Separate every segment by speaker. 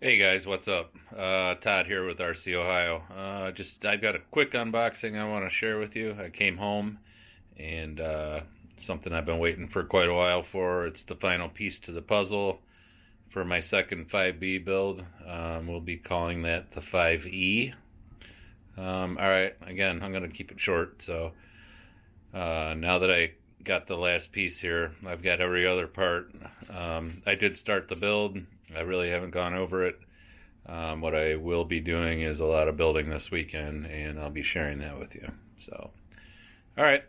Speaker 1: Hey guys, what's up? Todd here with RC Ohio. I've got a quick unboxing I want to share with you. I came home and something I've been waiting for quite a while for. It's the final piece to the puzzle for my second 5B build. We'll be calling that the 5E. Alright, again, I'm going to keep it short. So now that I got the last piece here, I've got every other part. I did start the build. I really haven't gone over it. What I will be doing is a lot of building this weekend, and I'll be sharing that with you. So, all right.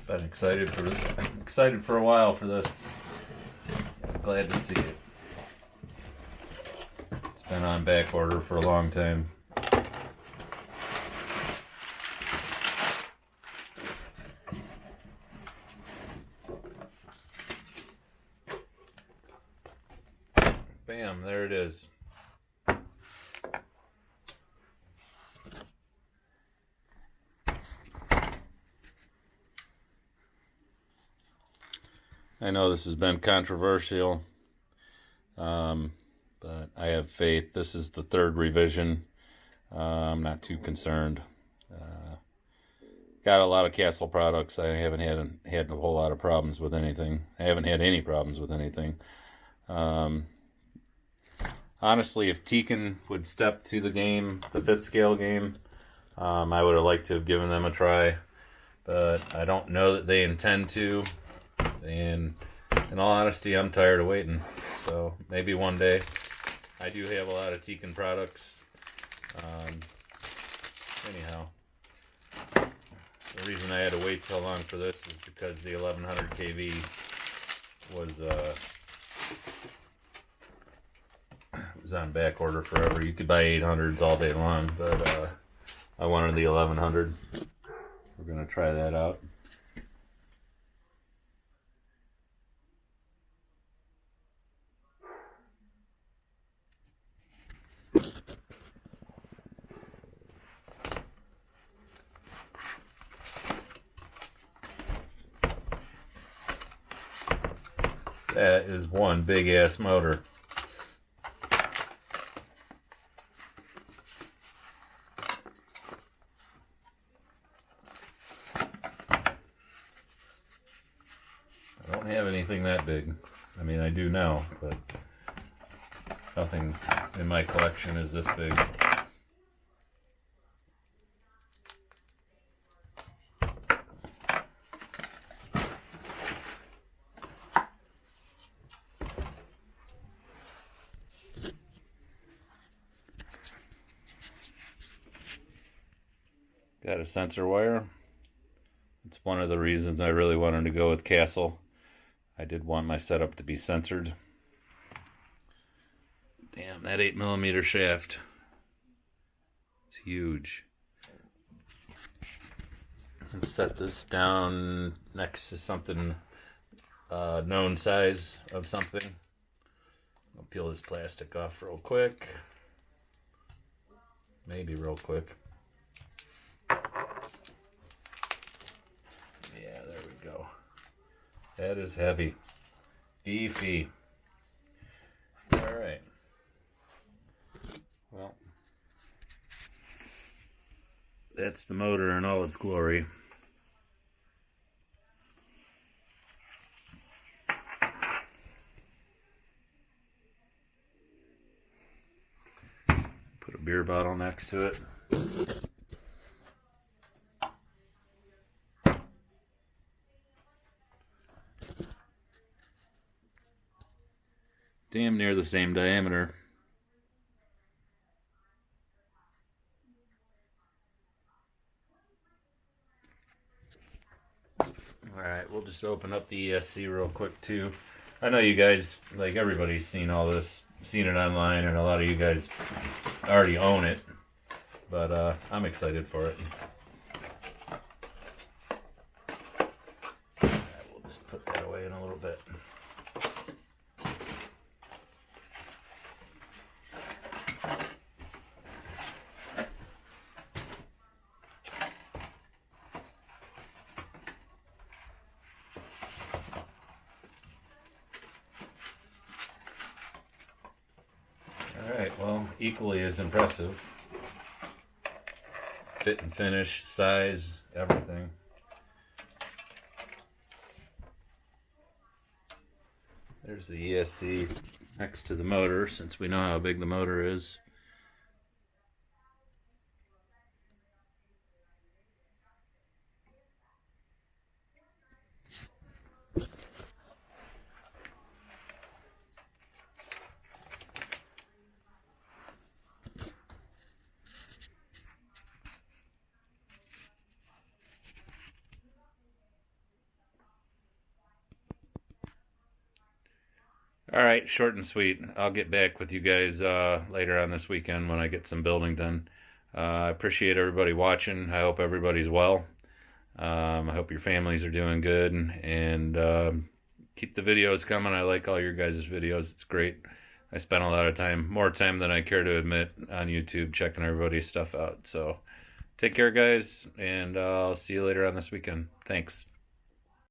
Speaker 1: Been excited for a while for this. Glad to see it. It's been on back order for a long time. Bam, there it is. I know this has been controversial, but I have faith. This is the third revision. I'm not too concerned. Got a lot of Castle products. I haven't had a whole lot of problems with anything. I haven't had any problems with anything. Honestly, if Tekin would step to the game, the fit scale game, I would have liked to have given them a try, but I don't know that they intend to. And in all honesty, I'm tired of waiting. So maybe one day. I do have a lot of Tekin products. Anyhow, the reason I had to wait so long for this is because the 1100 kV was on back order forever. You could buy 800s all day long, but I wanted the 1100. We're gonna try that out. That is one big ass motor. I don't have anything that big. I mean, I do now, but nothing in my collection is this big. Got a sensor wire. It's one of the reasons I really wanted to go with Castle. I did want my setup to be censored. Damn, that 8mm shaft. It's huge. Let's set this down next to something known size of something. I'll peel this plastic off real quick. Maybe real quick. Yeah, there we go. That is heavy. Beefy. Alright. Well, that's the motor in all its glory. Put a beer bottle next to it. Damn near the same diameter. Alright, we'll just open up the ESC real quick too. I know you guys, like everybody's seen all this, seen it online, and a lot of you guys already own it, but I'm excited for it. We'll just put that away in a little bit. Alright, well, equally as impressive. Fit and finish, size, everything. There's the ESC next to the motor, since we know how big the motor is. All right, short and sweet. I'll get back with you guys later on this weekend when I get some building done. I appreciate everybody watching. I hope everybody's well. I hope your families are doing good, and keep the videos coming. I like all your guys' videos. It's great. I spent a lot of time, more time than I care to admit, on YouTube checking everybody's stuff out. So take care, guys, and I'll see you later on this weekend. Thanks.